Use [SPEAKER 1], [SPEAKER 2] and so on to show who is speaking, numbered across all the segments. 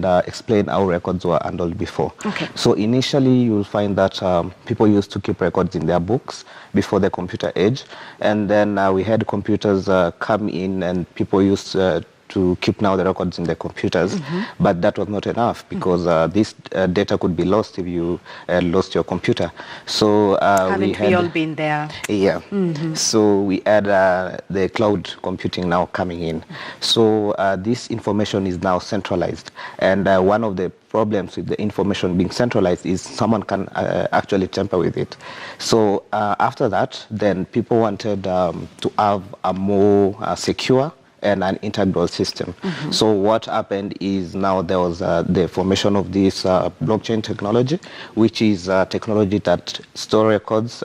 [SPEAKER 1] and explain how records were handled before.
[SPEAKER 2] Okay.
[SPEAKER 1] So initially, you'll find that people used to keep records in their books before the computer age, and then we had computers come in, and people used to keep now the records in the computers, but that was not enough because this data could be lost if you lost your computer. So
[SPEAKER 2] haven't we all been there?
[SPEAKER 1] Yeah. So we had the cloud computing now coming in. So this information is now centralized, and one of the problems with the information being centralized is someone can actually tamper with it. So after that, then people wanted to have a more secure and an integral system. So what happened is now there was the formation of this blockchain technology, which is technology that store records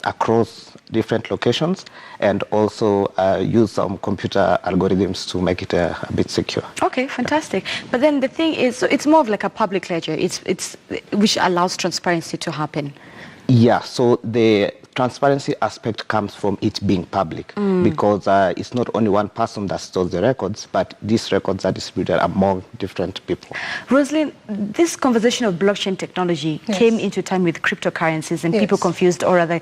[SPEAKER 1] across different locations and also use some computer algorithms to make it a bit secure.
[SPEAKER 2] Okay, fantastic. But then the thing is, so it's more of like a public ledger, it's which allows transparency to happen.
[SPEAKER 1] Yeah, so the transparency aspect comes from it being public because it's not only one person that stores the records, but these records are distributed among different people.
[SPEAKER 2] Rosalind, this conversation of blockchain technology came into time with cryptocurrencies, and people confused, or rather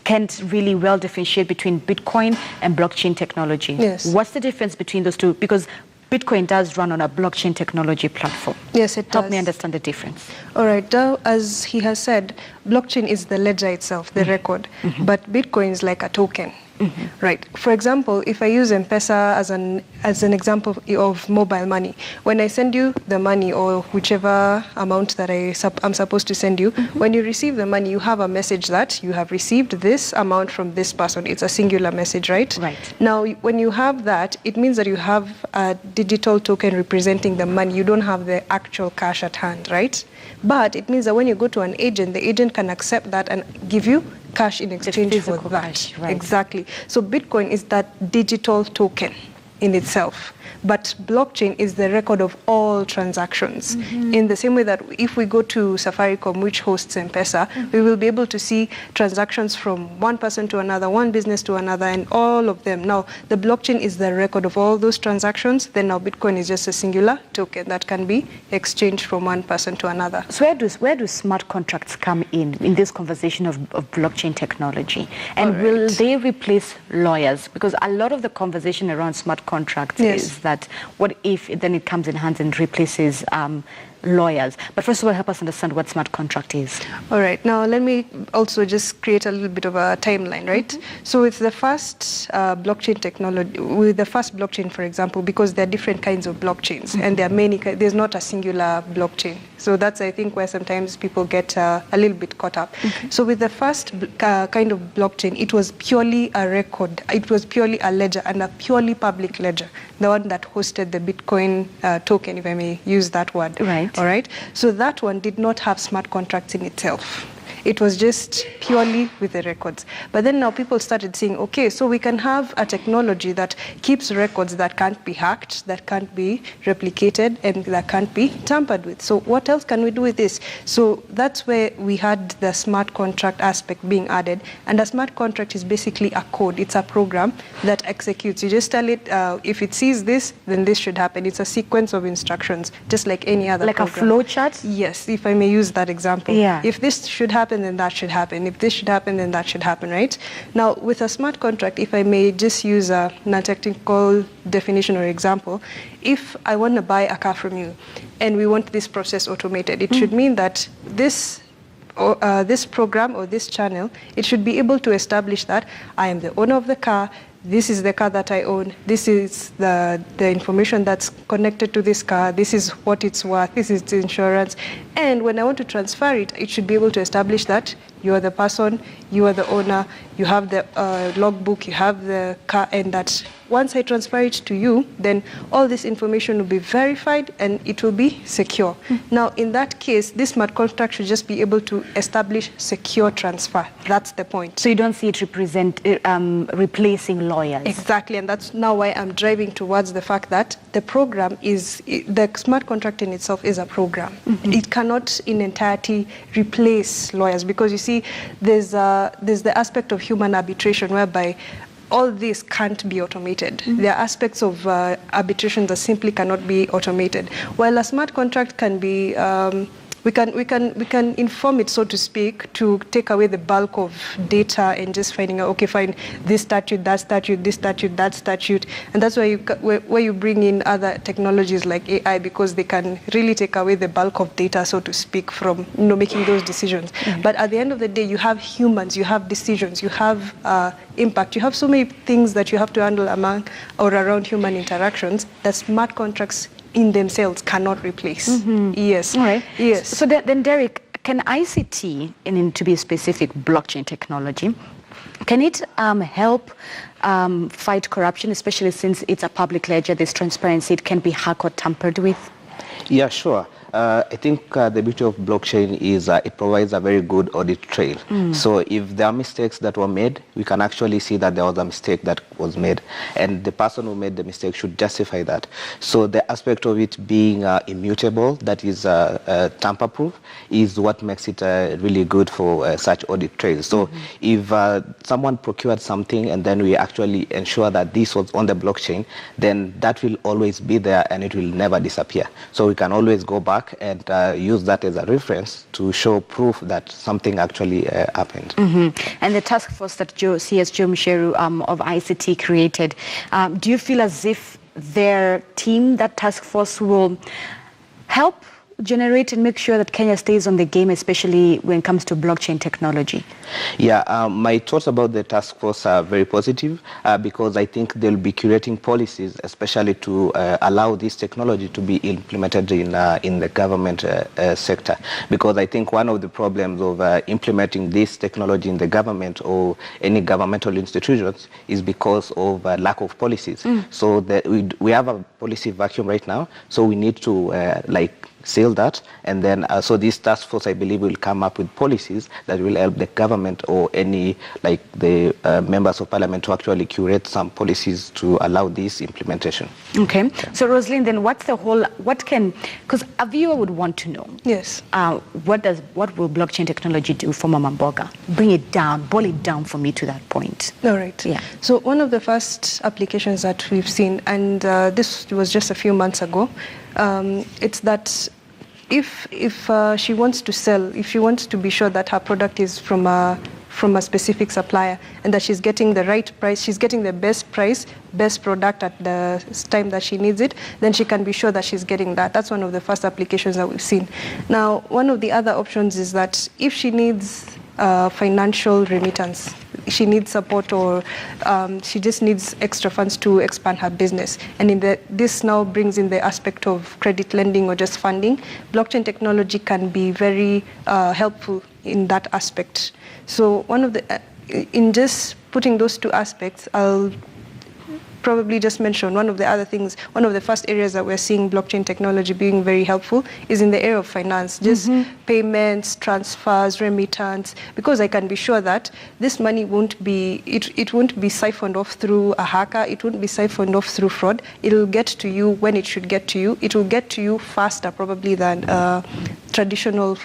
[SPEAKER 2] can't really well differentiate between Bitcoin and blockchain technology. What's the difference between those two? Because Bitcoin does run on a blockchain technology platform.
[SPEAKER 3] Yes, it does.
[SPEAKER 2] Help me understand the difference.
[SPEAKER 3] All right. Now, as he has said, blockchain is the ledger itself, the record, but Bitcoin is like a token. Right. For example, if I use M-Pesa as an example of mobile money, when I send you the money or whichever amount that I'm supposed to send you, when you receive the money, you have a message that you have received this amount from this person. It's a singular message, right?
[SPEAKER 2] Right.
[SPEAKER 3] Now, when you have that, it means that you have a digital token representing the money. You don't have the actual cash at hand, right? But it means that when you go to an agent, the agent can accept that and give you cash in exchange for that.
[SPEAKER 2] Cash, right.
[SPEAKER 3] Exactly. So Bitcoin is that digital token in itself. But blockchain is the record of all transactions. In the same way that if we go to Safaricom, which hosts M-Pesa, we will be able to see transactions from one person to another, one business to another, and all of them. Now, the blockchain is the record of all those transactions. Then now Bitcoin is just a singular token that can be exchanged from one person to another.
[SPEAKER 2] So where do smart contracts come in this conversation of blockchain technology? And will they replace lawyers? Because a lot of the conversation around smart contracts is that what if then it comes in hands and replaces lawyers? But first of all, help us understand what smart contract is.
[SPEAKER 3] All right. Now, let me also just create a little bit of a timeline, right? So with the first blockchain technology, with the first blockchain, for example, because there are different kinds of blockchains and there are many, there's not a singular blockchain. So that's, I think, where sometimes people get a little bit caught up. So with the first kind of blockchain, it was purely a record. It was purely a ledger and a purely public ledger, the one that hosted the Bitcoin token, if I may use that word.
[SPEAKER 2] Right.
[SPEAKER 3] All right. So that one did not have smart contracts in itself. It was just purely with the records. But then now people started saying, okay, so we can have a technology that keeps records that can't be hacked, that can't be replicated, and that can't be tampered with. So what else can we do with this? So that's where we had the smart contract aspect being added. And a smart contract is basically a code. It's a program that executes. You just tell it, if it sees this, then this should happen. It's a sequence of instructions, just like any other program.
[SPEAKER 2] Like a flow chart?
[SPEAKER 3] Yes, if I may use that example.
[SPEAKER 2] Yeah.
[SPEAKER 3] If this should happen, then that should happen. If this should happen, then that should happen, right? Now, with a smart contract, if I may just use a non-technical definition or example, if I want to buy a car from you and we want this process automated, it should mean that this program or this channel, it should be able to establish that I am the owner of the car, this is the car that I own, this is the information that's connected to this car, this is what it's worth, this is its insurance. And when I want to transfer it, it should be able to establish that you are the person, you are the owner, you have the logbook, you have the car, and that once I transfer it to you, then all this information will be verified and it will be secure. Now, in that case, this smart contract should just be able to establish secure transfer. That's the point.
[SPEAKER 2] So you don't see it replacing lawyers?
[SPEAKER 3] Exactly, and that's now why I'm driving towards the fact that the program is, the smart contract in itself is a program. It cannot in entirety replace lawyers because you see, there's the aspect of human arbitration whereby all this can't be automated. There are aspects of arbitration that simply cannot be automated. While a smart contract can be, we can inform it, so to speak, to take away the bulk of data and just finding out, okay, fine, this statute, that statute, this statute, that statute, and that's where you bring in other technologies like AI, because they can really take away the bulk of data, so to speak, from making those decisions. But at the end of the day, you have humans, you have decisions, you have impact, you have so many things that you have to handle among or around human interactions that smart contracts in themselves cannot replace. Yes.
[SPEAKER 2] All right.
[SPEAKER 3] Yes.
[SPEAKER 2] So then, Derek, can ICT, and to be specific, blockchain technology, can it help fight corruption, especially since it's a public ledger, there's transparency, it can be hacked or tampered with?
[SPEAKER 1] Yeah, sure. I think the beauty of blockchain is it provides a very good audit trail. So if there are mistakes that were made, we can actually see that there was a mistake that was made, and the person who made the mistake should justify that. So the aspect of it being immutable, that is tamper-proof, is what makes it really good for such audit trails. So if someone procured something and then we actually ensure that this was on the blockchain, then that will always be there and it will never disappear. So we can always go back and use that as a reference to show proof that something actually happened.
[SPEAKER 2] And the task force that CS Joe Musheru of ICT created, do you feel as if their team, that task force, will help generate and make sure that Kenya stays on the game, especially when it comes to blockchain technology?
[SPEAKER 1] Yeah, my thoughts about the task force are very positive because I think they'll be curating policies, especially to allow this technology to be implemented in the government sector. Because I think one of the problems of implementing this technology in the government or any governmental institutions is because of lack of policies. So we have a policy vacuum right now, so we need to seal that, and then so this task force, I believe, will come up with policies that will help the government or any the members of parliament to actually curate some policies to allow this implementation.
[SPEAKER 2] Okay. So Rosalind, then because a viewer would want to know.
[SPEAKER 3] Yes.
[SPEAKER 2] What will blockchain technology do for Mama Mboga? Bring it down, boil it down for me to that point.
[SPEAKER 3] All right.
[SPEAKER 2] Yeah.
[SPEAKER 3] So one of the first applications that we've seen, and this was just a few months ago, it's that if she wants to sell, if she wants to be sure that her product is from a specific supplier and that she's getting the right price, she's getting the best price, best product at the time that she needs it, then she can be sure that she's getting that. That's one of the first applications that we've seen. Now, one of the other options is that if she needs financial remittance, she needs support, or she just needs extra funds to expand her business. And this now brings in the aspect of credit lending or just funding. Blockchain technology can be very helpful in that aspect. So in just putting those two aspects, I'll probably just mention one of the first areas that we're seeing blockchain technology being very helpful is in the area of finance, just payments, transfers, remittance, because I can be sure that this money won't be siphoned off through a hacker, it won't be siphoned off through fraud. It'll get to you when it should get to you. It will get to you faster probably than traditional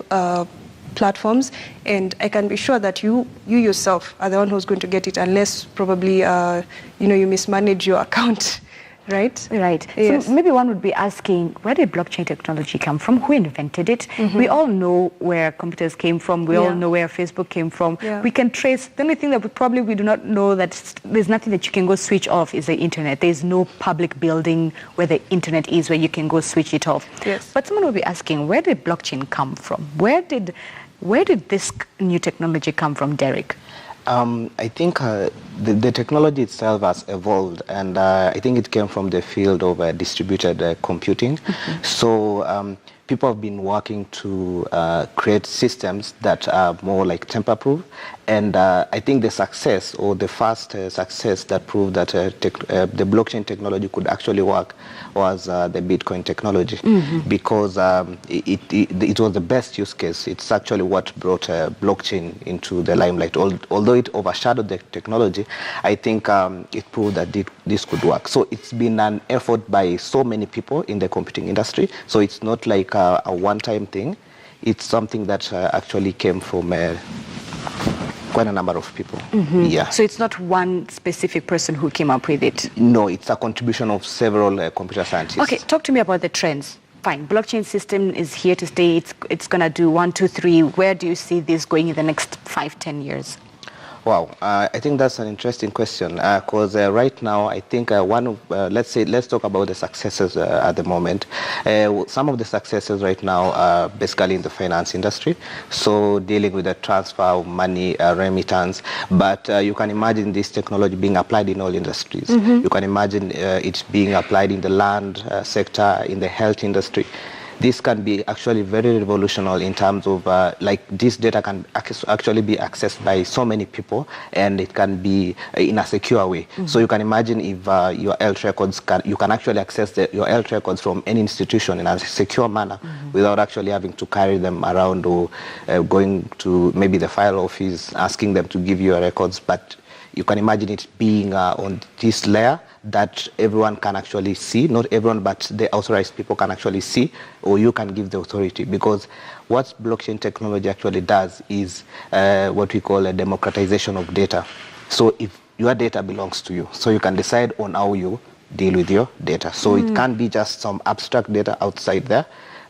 [SPEAKER 3] platforms, and I can be sure that you yourself are the one who's going to get it, unless probably you mismanage your account, right?
[SPEAKER 2] Right.
[SPEAKER 3] Yes.
[SPEAKER 2] So maybe one would be asking, where did blockchain technology come from? Who invented it? We all know where computers came from. We all know where Facebook came from.
[SPEAKER 3] Yeah.
[SPEAKER 2] We can trace. The only thing that we do not know, that there's nothing that you can go switch off, is the internet. There's no public building where the internet is where you can go switch it off.
[SPEAKER 3] Yes.
[SPEAKER 2] But someone will be asking, where did blockchain come from? Where did this new technology come from, Derek?
[SPEAKER 1] I think the technology itself has evolved, and I think it came from the field of distributed computing. So people have been working to create systems that are more like tamper-proof. And I think the success, or the first success that proved that the blockchain technology could actually work, was the Bitcoin technology, because it was the best use case. It's actually what brought blockchain into the limelight. Although it overshadowed the technology, I think it proved that this could work. So it's been an effort by so many people in the computing industry. So it's not like a one-time thing. It's something that actually came from Quite a number of people. Yeah.
[SPEAKER 2] So it's not one specific person who came up with it?
[SPEAKER 1] No, it's a contribution of several computer scientists.
[SPEAKER 2] Okay, talk to me about the trends. Fine, blockchain system is here to stay. It's going to do 1, 2, 3. Where do you see this going in the next 5, 10 years?
[SPEAKER 1] Wow, I think that's an interesting question because right now I think let's talk about the successes at the moment. Some of the successes right now are basically in the finance industry, so dealing with the transfer of money, remittance, but you can imagine this technology being applied in all industries. You can imagine it being applied in the land sector, in the health industry. This can be actually very revolutionary in terms of like this data can actually be accessed by so many people, and it can be in a secure way. So you can imagine if your health records you can actually access your health records from any institution in a secure manner without actually having to carry them around or going to maybe the file office asking them to give you your records. But you can imagine it being on this layer that everyone can actually see, not everyone, but the authorized people can actually see, or you can give the authority. Because what blockchain technology actually does is what we call a democratization of data. So if your data belongs to you, so you can decide on how you deal with your data. So it can't be just some abstract data outside there,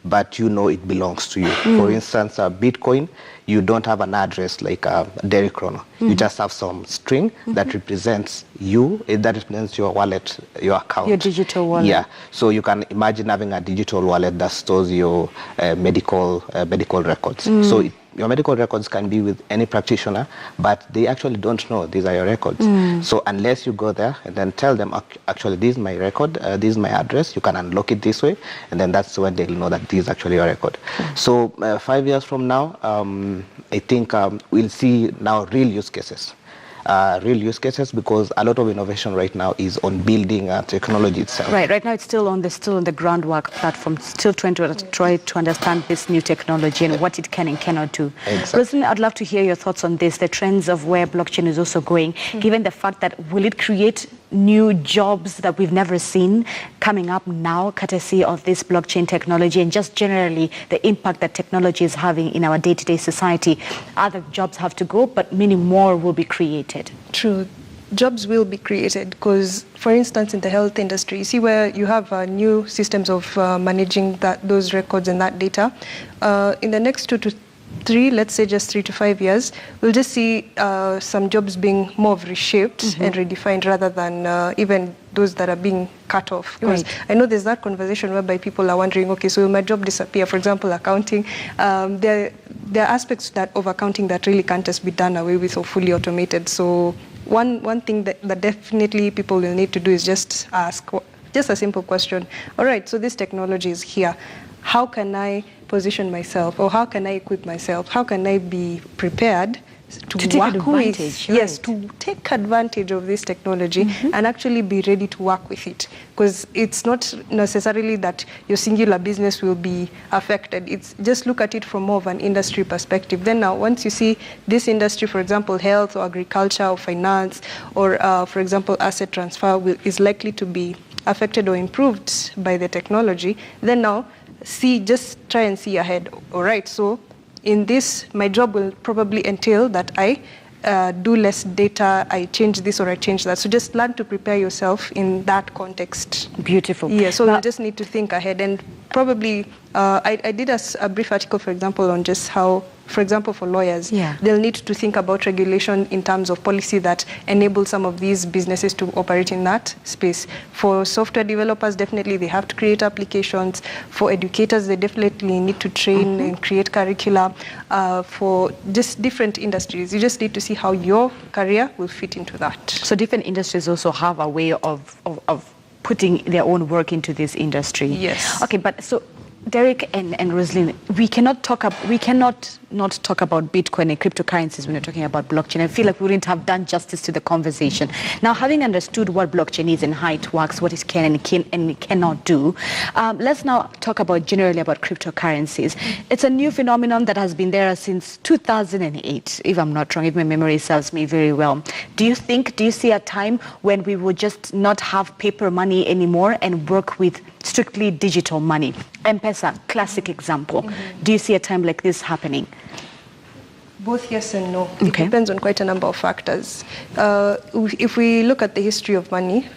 [SPEAKER 1] but you know it belongs to you. For instance, Bitcoin, you don't have an address like Derek Rono. You just have some string that represents you, that represents your wallet, your account.
[SPEAKER 2] Your digital wallet.
[SPEAKER 1] Yeah, so you can imagine having a digital wallet that stores your medical records. So your medical records can be with any practitioner, but they actually don't know these are your records. So unless you go there and then tell them, actually, this is my record, this is my address, you can unlock it this way, and then that's when they'll know that this is actually your record. So 5 years from now, I think we'll see now real use cases. Because a lot of innovation right now is on building technology itself.
[SPEAKER 2] Right now it's still on the groundwork platform, still trying to understand this new technology and what it can and cannot do.
[SPEAKER 1] Exactly.
[SPEAKER 2] Listen, I'd love to hear your thoughts on this, the trends of where blockchain is also going, given the fact that will it create new jobs that we've never seen coming up now, courtesy of this blockchain technology, and just generally the impact that technology is having in our day-to-day society. Other jobs have to go, but many more will be created.
[SPEAKER 3] True. Jobs will be created because, for instance, in the health industry, you see where you have new systems of managing those records and that data. In the next 2 to 3, let's say just 3 to 5 years, we'll just see some jobs being more reshaped and redefined rather than even those that are being cut off. Because I know there's that conversation whereby people are wondering, okay, so will my job disappear? For example, accounting. There are aspects of accounting that really can't just be done away with or fully automated. So one thing that definitely people will need to do is just ask, just a simple question. All right, so this technology is here. How can I position myself, or how can I equip myself? How can I be prepared to work with?
[SPEAKER 2] Right.
[SPEAKER 3] Yes, to take advantage of this technology and actually be ready to work with it. Because it's not necessarily that your singular business will be affected. It's just look at it from more of an industry perspective. Then now, once you see this industry, for example, health or agriculture or finance, or for example, asset transfer is likely to be affected or improved by the technology, then now just try and see ahead. All right, so in this, my job will probably entail that I do less data, I change this or I change that. So just learn to prepare yourself in that context.
[SPEAKER 2] Beautiful.
[SPEAKER 3] Yeah, so you just need to think ahead. And probably, I did a brief article, for example, on just how, for example, for lawyers, they'll need to think about regulation in terms of policy that enable some of these businesses to operate in that space. For software developers, definitely they have to create applications. For educators, they definitely need to train and create curricula. For just different industries, you just need to see how your career will fit into that. So
[SPEAKER 2] different industries also have a way of putting their own work into this industry.
[SPEAKER 3] Yes.
[SPEAKER 2] Okay, but so Derek and Rosalind, we cannot not talk about Bitcoin and cryptocurrencies when we're talking about blockchain. I feel like we wouldn't have done justice to the conversation. Now, having understood what blockchain is and how it works, what it can and cannot do, let's now talk about generally about cryptocurrencies. It's a new phenomenon that has been there since 2008, if I'm not wrong, if my memory serves me very well. Do you see a time when we would just not have paper money anymore and work with strictly digital money? M-Pesa, classic example. Do you see a time like this happening?
[SPEAKER 3] Both yes and no.
[SPEAKER 2] Okay.
[SPEAKER 3] It depends on quite a number of factors. If we look at the history of money,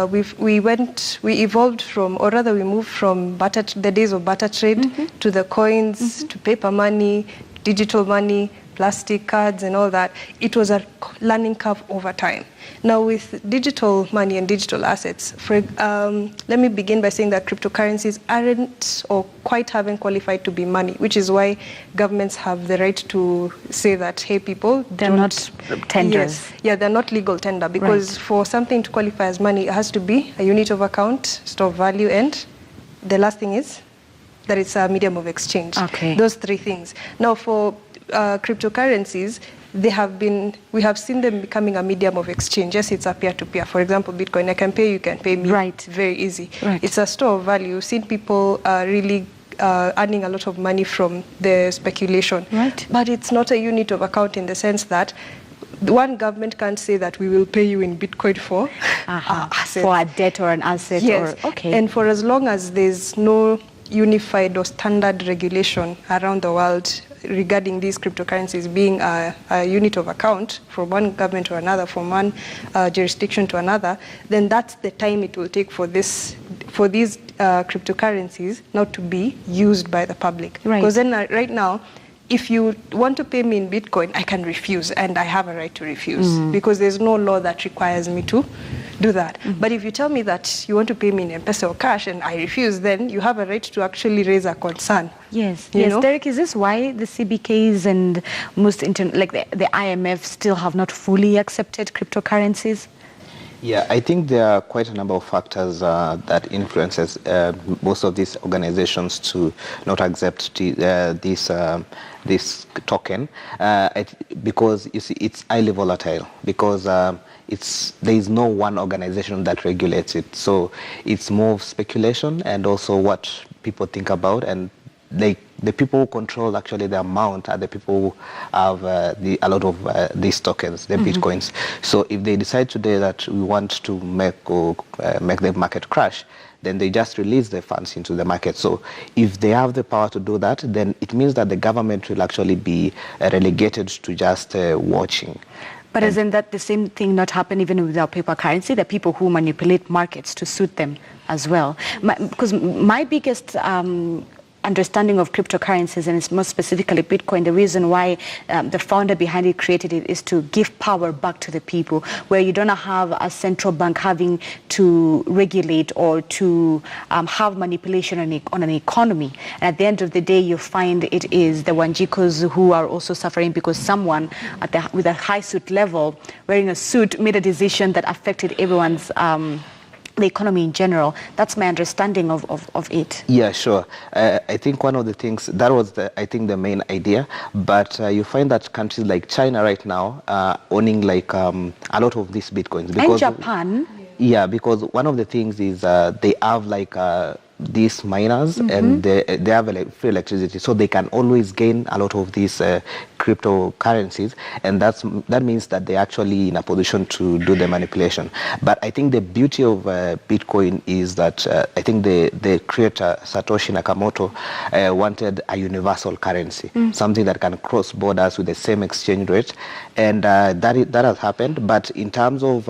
[SPEAKER 3] we evolved from, or rather we moved from the days of barter trade to the coins, to paper money, digital money, plastic cards and all that. It was a learning curve over time. Now with digital money and digital assets, let me begin by saying that cryptocurrencies aren't or quite haven't qualified to be money, which is why governments have the right to say that, hey people,
[SPEAKER 2] they're not tenders.
[SPEAKER 3] Yes, yeah, they're not legal tender, because for something to qualify as money, it has to be a unit of account, store of value, and the last thing is that it's a medium of exchange.
[SPEAKER 2] Okay.
[SPEAKER 3] Those three things. Now for cryptocurrencies, we have seen them becoming a medium of exchange. Yes, it's a peer-to-peer. For example, Bitcoin, I can pay you, can pay me.
[SPEAKER 2] Right.
[SPEAKER 3] Very easy.
[SPEAKER 2] Right.
[SPEAKER 3] It's a store of value. You've seen people really earning a lot of money from the speculation.
[SPEAKER 2] Right.
[SPEAKER 3] But it's not a unit of account in the sense that one government can't say that we will pay you in Bitcoin for
[SPEAKER 2] for a debt or an asset.
[SPEAKER 3] Yes.
[SPEAKER 2] Or, okay.
[SPEAKER 3] And for as long as there's no unified or standard regulation around the world regarding these cryptocurrencies being a unit of account from one government to another, from one jurisdiction to another, then that's the time it will take for these cryptocurrencies not to be used by the public.
[SPEAKER 2] Right.
[SPEAKER 3] Because then right now, if you want to pay me in Bitcoin, I can refuse, and I have a right to refuse because there's no law that requires me to do that. But if you tell me that you want to pay me in M-Pesa or cash and I refuse, then you have a right to actually raise a concern.
[SPEAKER 2] Yes,
[SPEAKER 3] You know?
[SPEAKER 2] Derek, is this why the CBKs and most, the IMF still have not fully accepted cryptocurrencies?
[SPEAKER 1] Yeah, I think there are quite a number of factors that influences most of these organizations to not accept this token because you see it's highly volatile, because there is no one organization that regulates it, so it's more speculation and also what people think about, and the people who control actually the amount are the people who have a lot of these tokens, the bitcoins. So if they decide today that we want to make the market crash, then they just release the funds into the market. So if they have the power to do that, then it means that the government will actually be relegated to just watching.
[SPEAKER 2] But isn't that the same thing not happen even with our paper currency? The people who manipulate markets to suit them as well. Because my biggest understanding of cryptocurrencies, and it's more specifically Bitcoin, the reason why the founder behind it created it is to give power back to the people, where you don't have a central bank having to regulate or to have manipulation on an economy. And at the end of the day, you find it is the Wanjikos who are also suffering because someone with a high suit level, wearing a suit, made a decision that affected everyone's the economy in general. That's my understanding of it. Yeah,
[SPEAKER 1] sure. I think one of the things, that was the main idea, but you find that countries like China right now are owning like a lot of these bitcoins. Because,
[SPEAKER 2] and Japan.
[SPEAKER 1] Yeah, because one of the things is they have like these miners and they have free electricity, so they can always gain a lot of these cryptocurrencies, and that means that they're actually in a position to do the manipulation. But I think the beauty of Bitcoin is that I think the creator Satoshi Nakamoto wanted a universal currency, something that can cross borders with the same exchange rate, and that has happened. But in terms of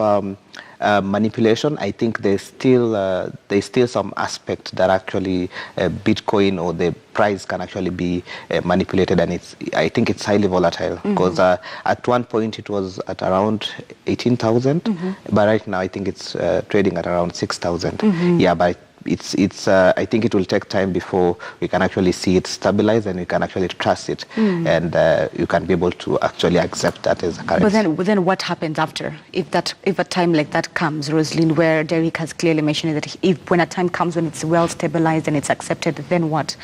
[SPEAKER 1] manipulation, I think there's still some aspect that actually Bitcoin or the price can actually be manipulated, and I think it's highly volatile because at one point it was at around 18,000, but right now I think it's trading at around 6,000. Yeah, but I think it will take time before we can actually see it stabilize and we can actually trust it, and you can be able to actually accept that as a currency.
[SPEAKER 2] But then what happens after? If a time like that comes, Rosalind, where Derek has clearly mentioned that when a time comes when it's well stabilized and it's accepted, then what?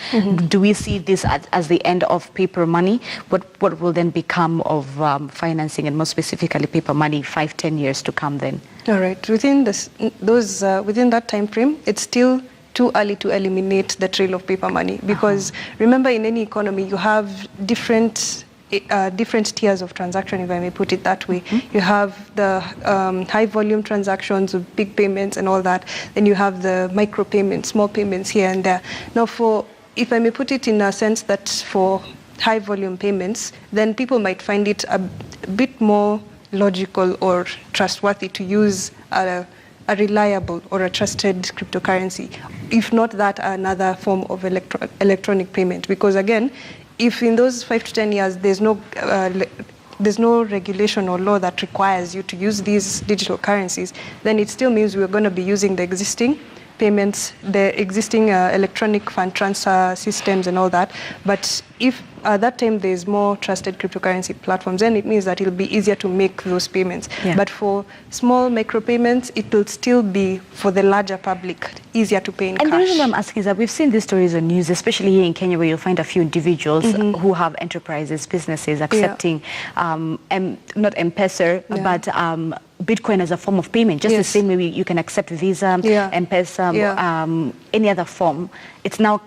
[SPEAKER 2] Do we see this as the end of paper money? What will then become of financing, and more specifically paper money 5-10 years to come then?
[SPEAKER 3] All right. Within that time frame, it's still too early to eliminate the trail of paper money, because remember, in any economy you have different tiers of transaction, if I may put it that way. You have the high volume transactions with big payments and all that. Then you have the micro payments, small payments here and there. Now, if I may put it in a sense that for high volume payments, then people might find it a bit more logical or trustworthy to use a reliable or a trusted cryptocurrency, if not that, another form of electronic payment. Because again, if in those 5 to 10 years there's no regulation or law that requires you to use these digital currencies, then it still means we're going to be using the existing payments, the existing electronic fund transfer systems and all that. But if at that time there's more trusted cryptocurrency platforms, then it means that it'll be easier to make those payments. Yeah. But for small micro payments, it will still be, for the larger public, easier to pay in cash.
[SPEAKER 2] And the reason I'm asking is that we've seen these stories on news, especially here in Kenya, where you'll find a few individuals who have enterprises, businesses, accepting, not M-Pesa, but Bitcoin as a form of payment, just the same way you can accept Visa, M-Pesa, any other form. It's now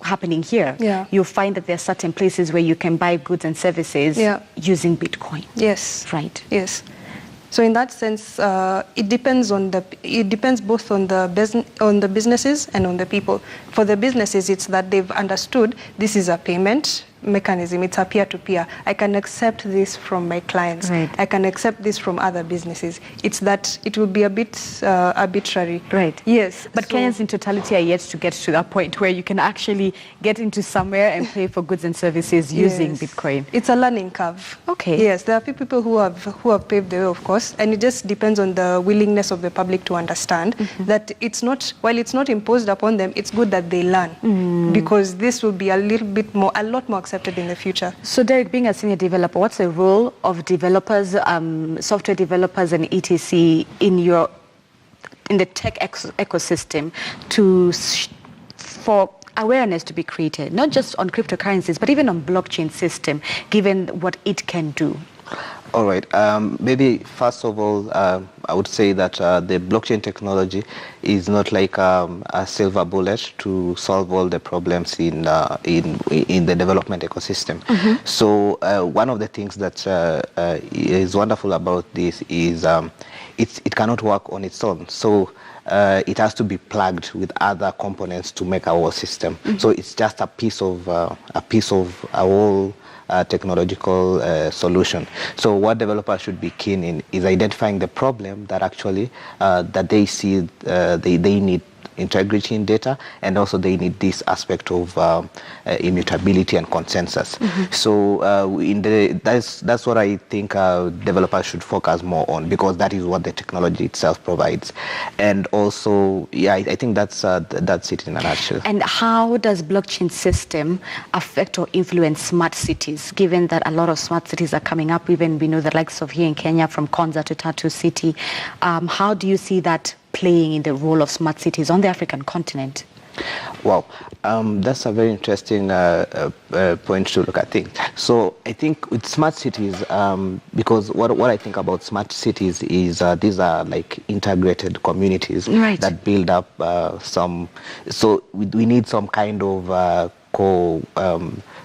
[SPEAKER 2] happening here. You'll find that there are certain places where you can buy goods and services using Bitcoin.
[SPEAKER 3] Yes.
[SPEAKER 2] Right.
[SPEAKER 3] Yes. So in that sense, it depends both on the businesses and on the people. For the businesses, it's that they've understood this is a payment mechanism. It's a peer-to-peer. I can accept this from my clients. Right. I can accept this from other businesses. It's that it will be a bit arbitrary.
[SPEAKER 2] Right.
[SPEAKER 3] Yes.
[SPEAKER 2] But so Kenyans in totality are yet to get to that point where you can actually get into somewhere and pay for goods and services using Bitcoin.
[SPEAKER 3] It's a learning curve.
[SPEAKER 2] Okay.
[SPEAKER 3] Yes, there are people who have paved the way, of course, and it just depends on the willingness of the public to understand that it's not, while it's not imposed upon them, it's good that they learn because this will be a lot more accepted in the future. So
[SPEAKER 2] Derek, being a senior developer, what's the role of developers, software developers and etc. in the tech ecosystem for awareness to be created, not just on cryptocurrencies, but even on blockchain system, given what it can do?
[SPEAKER 1] All right. Maybe first of all, I would say that the blockchain technology is not like a silver bullet to solve all the problems in the development ecosystem. So one of the things that is wonderful about this is it cannot work on its own. So it has to be plugged with other components to make our system. So it's just a piece of a whole technological solution. So what developers should be keen in is identifying the problem that actually that they see they need integrity in data, and also they need this aspect of immutability and consensus. So that's what I think developers should focus more on, because that is what the technology itself provides. And also, I think that's it in a nutshell.
[SPEAKER 2] And how does blockchain system affect or influence smart cities, given that a lot of smart cities are coming up? Even we know the likes of here in Kenya, from Konza to Tatu City. How do you see that playing in the role of smart cities on the African continent?
[SPEAKER 1] Wow, that's a very interesting point to look at things. So I think with smart cities, because what I think about smart cities is these are like integrated communities that build up so we need some kind of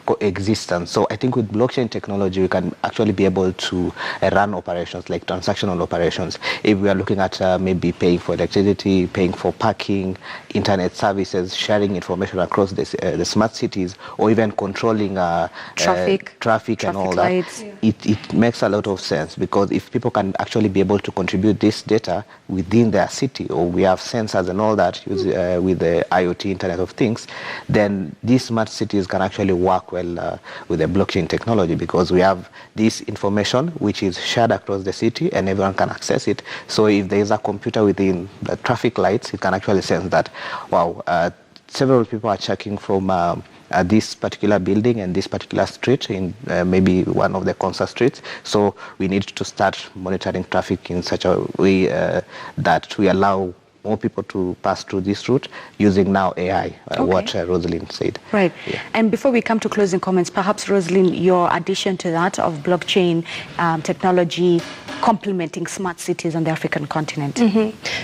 [SPEAKER 1] coexistence. So I think with blockchain technology, we can actually be able to run operations like transactional operations. If we are looking at maybe paying for electricity, paying for parking, internet services, sharing information across the smart cities, or even controlling traffic and all
[SPEAKER 2] lights.
[SPEAKER 1] That, it makes a lot of sense, because if people can actually be able to contribute this data within their city, or we have sensors and all that with the IoT, Internet of Things, then these smart cities can actually work well with the blockchain technology, because we have this information which is shared across the city and everyone can access it. So if there is a computer within the traffic lights, it can actually sense that, wow, several people are checking from this particular building and this particular street in maybe one of the Konza streets. So we need to start monitoring traffic in such a way that we allow more people to pass through this route using now AI, what Rosalind said.
[SPEAKER 2] Right. Yeah. And before we come to closing comments, perhaps, Rosalind, your addition to that of blockchain technology complementing smart cities on the African continent.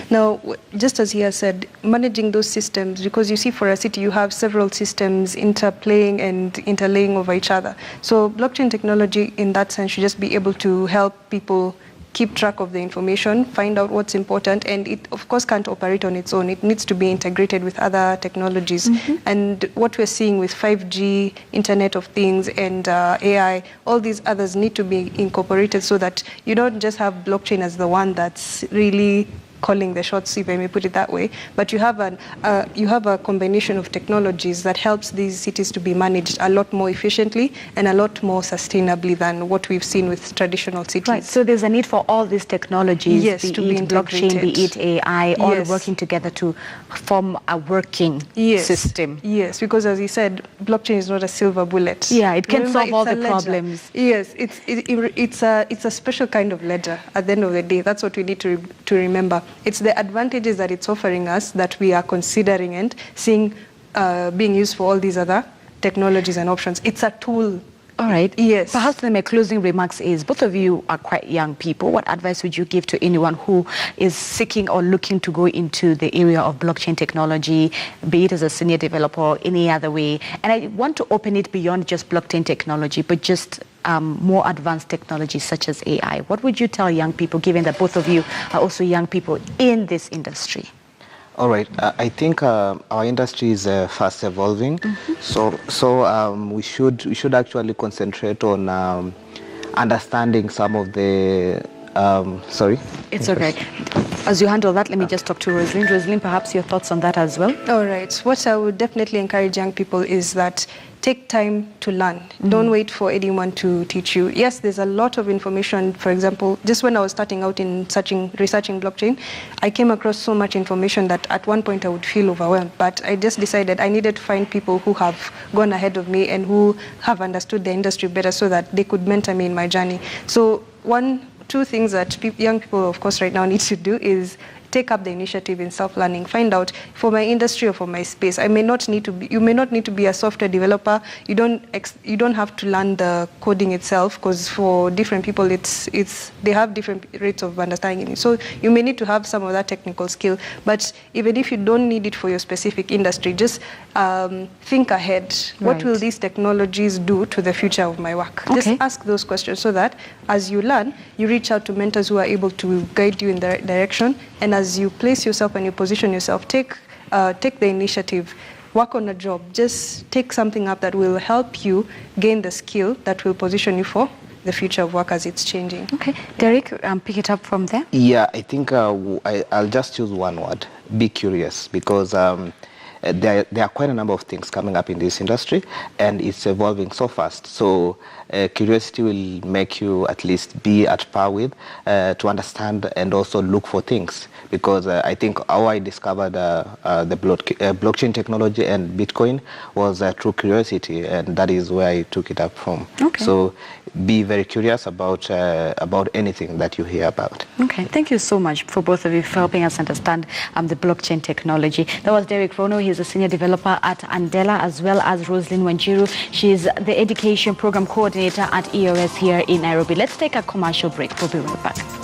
[SPEAKER 3] Now, just as he has said, managing those systems, because you see for a city you have several systems interplaying and interlaying over each other. So blockchain technology in that sense should just be able to help people keep track of the information, find out what's important, and it, of course, can't operate on its own. It needs to be integrated with other technologies. And what we're seeing with 5G, Internet of Things, and AI, all these others need to be incorporated so that you don't just have blockchain as the one that's really calling the shots, if I may put it that way, but you have a combination of technologies that helps these cities to be managed a lot more efficiently and a lot more sustainably than what we've seen with traditional cities.
[SPEAKER 2] Right, so there's a need for all these technologies,
[SPEAKER 3] yes,
[SPEAKER 2] be
[SPEAKER 3] to
[SPEAKER 2] it
[SPEAKER 3] be
[SPEAKER 2] blockchain, be it AI, all
[SPEAKER 3] yes.
[SPEAKER 2] working together to form a working
[SPEAKER 3] yes.
[SPEAKER 2] system.
[SPEAKER 3] Yes, because as you said, blockchain is not a silver bullet.
[SPEAKER 2] Yeah, it can
[SPEAKER 3] Remember,
[SPEAKER 2] solve all the
[SPEAKER 3] ledger.
[SPEAKER 2] problems.
[SPEAKER 3] Yes, it's a special kind of ledger at the end of the day. That's what we need to remember. It's the advantages that it's offering us that we are considering and seeing being used for all these other technologies and options. It's a tool.
[SPEAKER 2] All right.
[SPEAKER 3] Yes.
[SPEAKER 2] Perhaps my closing remarks is, both of you are quite young people. What advice would you give to anyone who is seeking or looking to go into the area of blockchain technology, be it as a senior developer or any other way? And I want to open it beyond just blockchain technology, but just more advanced technologies such as AI. What would you tell young people, given that both of you are also young people in this industry?
[SPEAKER 1] All right. I think our industry is fast evolving, so we should actually concentrate on understanding some of the. Sorry.
[SPEAKER 2] It's okay. As you handle that, let me just talk to Rosalind. Rosalind, perhaps your thoughts on that as well?
[SPEAKER 3] All right. What I would definitely encourage young people is that take time to learn. Don't wait for anyone to teach you. Yes, there's a lot of information. For example, just when I was starting out in researching blockchain, I came across so much information that at one point I would feel overwhelmed. But I just decided I needed to find people who have gone ahead of me and who have understood the industry better so that they could mentor me in my journey. So two things that young people, of course, right now need to do is take up the initiative in self-learning. Find out, for my industry or for my space, you may not need to be a software developer. You don't have to learn the coding itself, because for different people, they have different rates of understanding it. So you may need to have some of that technical skill. But even if you don't need it for your specific industry, just think ahead.
[SPEAKER 2] Right.
[SPEAKER 3] What will these technologies do to the future of my work?
[SPEAKER 2] Okay.
[SPEAKER 3] Just ask those questions so that as you learn, you reach out to mentors who are able to guide you in the right direction. And as you place yourself and you position yourself, take the initiative, work on a job, just take something up that will help you gain the skill that will position you for the future of work as it's changing.
[SPEAKER 2] Okay. Derek, pick it up from there.
[SPEAKER 1] Yeah, I think I'll just choose one word: be curious, because there are quite a number of things coming up in this industry, and it's evolving so fast. So curiosity will make you at least be at par with, to understand and also look for things. Because I think how I discovered the blockchain technology and Bitcoin was through curiosity, and that is where I took it up from.
[SPEAKER 2] Okay.
[SPEAKER 1] So be very curious about anything that you hear about.
[SPEAKER 2] Okay, thank you so much for both of you for helping us understand the blockchain technology. That was Derek Rono. He's a senior developer at Andela, as well as Rosalind Wanjiru. She's the education program coordinator at EOS here in Nairobi. Let's take a commercial break. We'll be right back.